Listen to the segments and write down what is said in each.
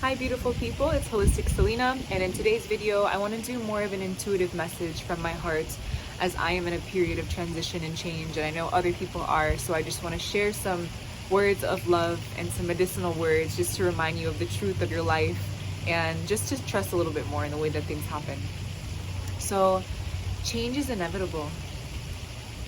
Hi beautiful people, it's Holistic Selena, and in today's video I want to do more of an intuitive message from my heart as I am in a period of transition and change, and I know other people are, so I just want to share some words of love and some medicinal words just to remind you of the truth of your life and just to trust a little bit more in the way that things happen. So change is inevitable.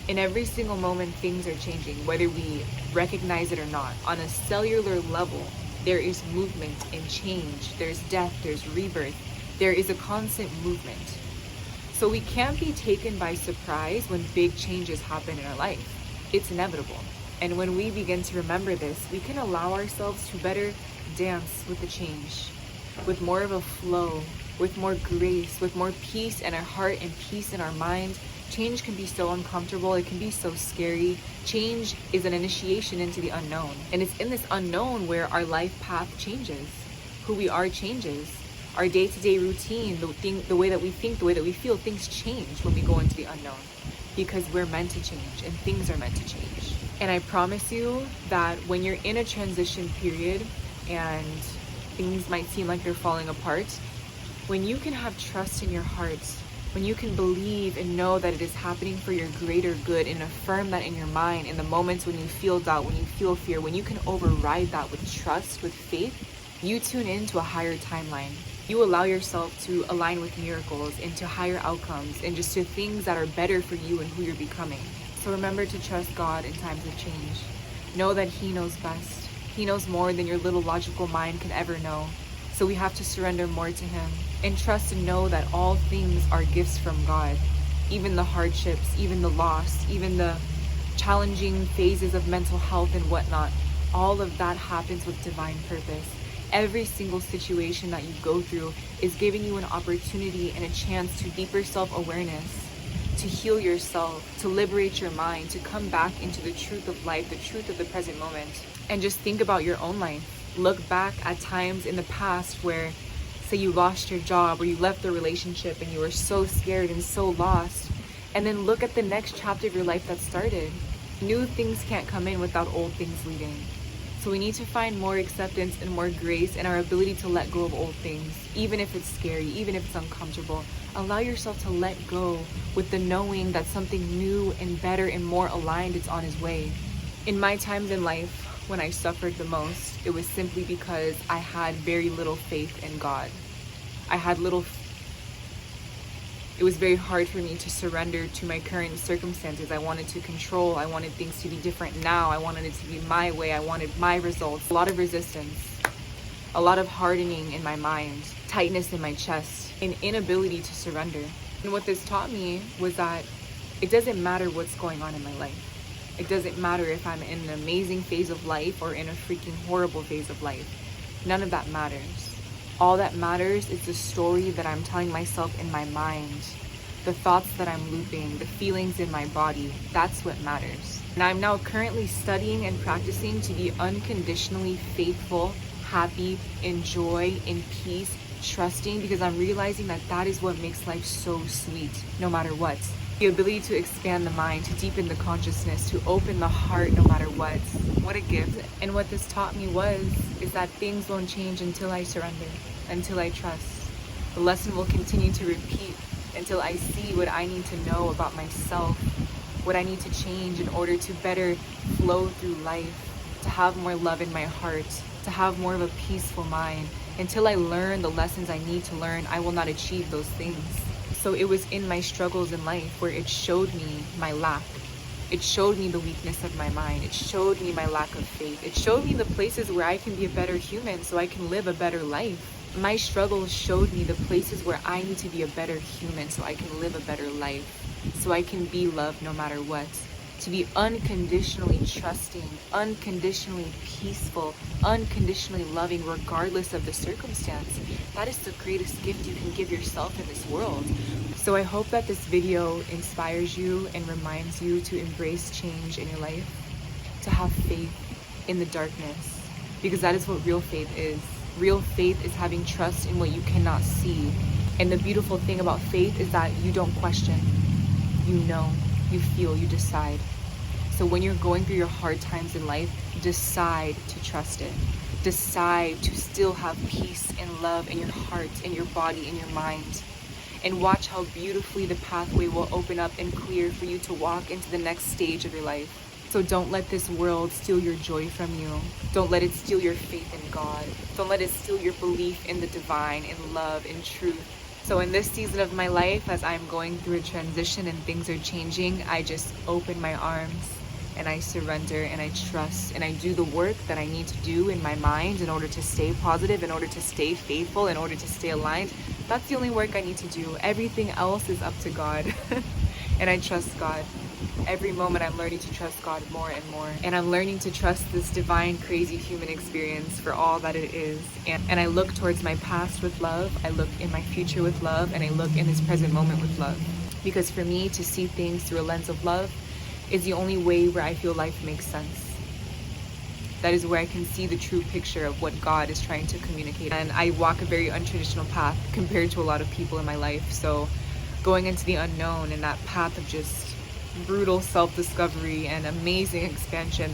In every single moment things are changing, whether we recognize it or not. On a cellular level, there is movement and change. There's death, there's rebirth. There is a constant movement. So we can't be taken by surprise when big changes happen in our life. It's inevitable. And when we begin to remember this, we can allow ourselves to better dance with the change, with more of a flow, with more grace, with more peace in our heart and peace in our mind. Change can be so uncomfortable, it can be so scary. Change is an initiation into the unknown. And it's in this unknown where our life path changes. Who we are changes. Our day-to-day routine, the way that we think, the way that we feel, things change when we go into the unknown. Because we're meant to change and things are meant to change. And I promise you that when you're in a transition period and things might seem like they're falling apart, when you can have trust in your heart, when you can believe and know that it is happening for your greater good and affirm that in your mind in the moments when you feel doubt, when you feel fear, when you can override that with trust, with faith, you tune into a higher timeline. You allow yourself to align with miracles, into higher outcomes, and just to things that are better for you and who you're becoming. So remember to trust God in times of change. Know that He knows best. He knows more than your little logical mind can ever know. So we have to surrender more to Him and trust and know that all things are gifts from God. Even the hardships, even the loss, even the challenging phases of mental health and whatnot, all of that happens with divine purpose. Every single situation that you go through is giving you an opportunity and a chance to deeper self-awareness, to heal yourself, to liberate your mind, to come back into the truth of life, the truth of the present moment. And just think about your own life. Look back at times in the past where, say, you lost your job or you left the relationship and you were so scared and so lost, and then look at the next chapter of your life that started. New things can't come in without old things leaving. So we need to find more acceptance and more grace in our ability to let go of old things, even if it's scary, even if it's uncomfortable. Allow yourself to let go with the knowing that something new and better and more aligned is on its way. In my times in life, when I suffered the most, it was simply because I had very little faith in God. It was very hard for me to surrender to my current circumstances. I wanted to control. I wanted things to be different now. I wanted it to be my way. I wanted my results. A lot of resistance, a lot of hardening in my mind, tightness in my chest, an inability to surrender. And what this taught me was that it doesn't matter what's going on in my life. It doesn't matter if I'm in an amazing phase of life or in a freaking horrible phase of life. None of that matters. All that matters is the story that I'm telling myself in my mind, the thoughts that I'm looping, the feelings in my body. That's what matters. And I'm now currently studying and practicing to be unconditionally faithful, happy, in joy, in peace, trusting, because I'm realizing that that is what makes life so sweet, no matter what. The ability to expand the mind, to deepen the consciousness, to open the heart no matter what. What a gift. And what this taught me is that things won't change until I surrender, until I trust. The lesson will continue to repeat until I see what I need to know about myself, what I need to change in order to better flow through life, to have more love in my heart, to have more of a peaceful mind. Until I learn the lessons I need to learn, I will not achieve those things. So it was in my struggles in life where it showed me my lack. It showed me the weakness of my mind. It showed me my lack of faith. It showed me the places where I can be a better human so I can live a better life. My struggles showed me the places where I need to be a better human so I can live a better life, so I can be loved no matter what. To be unconditionally trusting, unconditionally peaceful, unconditionally loving regardless of the circumstance. That is the greatest gift you can give yourself in this world. So I hope that this video inspires you and reminds you to embrace change in your life, to have faith in the darkness, because that is what real faith is. Real faith is having trust in what you cannot see. And the beautiful thing about faith is that you don't question. You know, you feel, you decide. So when you're going through your hard times in life, decide to trust it. decide to still have peace and love in your heart, in your body, in your mind. And watch how beautifully the pathway will open up and clear for you to walk into the next stage of your life. So don't let this world steal your joy from you. Don't let it steal your faith in God. Don't let it steal your belief in the divine, in love, in truth. So in this season of my life, as I'm going through a transition and things are changing, I just open my arms and I surrender and I trust and I do the work that I need to do in my mind in order to stay positive, in order to stay faithful, in order to stay aligned. That's the only work I need to do. Everything else is up to God. And I trust God. Every moment I'm learning to trust God more and more. And I'm learning to trust this divine, crazy human experience for all that it is. And I look towards my past with love. I look in my future with love. And I look in this present moment with love. Because for me, to see things through a lens of love is the only way where I feel life makes sense. That is where I can see the true picture of what God is trying to communicate. And I walk a very untraditional path compared to a lot of people in my life. So going into the unknown and that path of just brutal self-discovery and amazing expansion,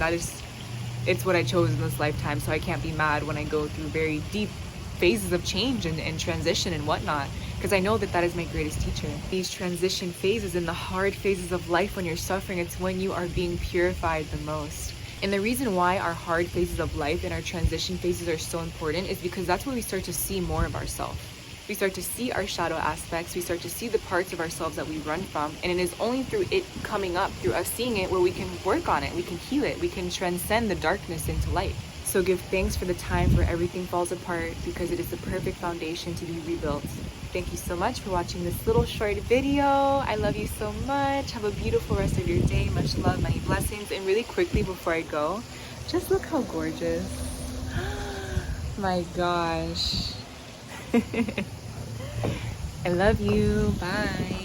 it's what I chose in this lifetime. So I can't be mad when I go through very deep phases of change and transition and whatnot, because I know that that is my greatest teacher. These transition phases and the hard phases of life, when you're suffering, it's when you are being purified the most. And the reason why our hard phases of life and our transition phases are so important is because that's where we start to see more of ourselves. We start to see our shadow aspects. We start to see the parts of ourselves that we run from. And it is only through it coming up, through us seeing it, where we can work on it. We can heal it. We can transcend the darkness into light. So give thanks for the times where everything falls apart, because it is the perfect foundation to be rebuilt. Thank you so much for watching this little short video. I love you so much. Have a beautiful rest of your day. Much love, many blessings. And really quickly before I go, just look how gorgeous. My gosh. I love you. Bye.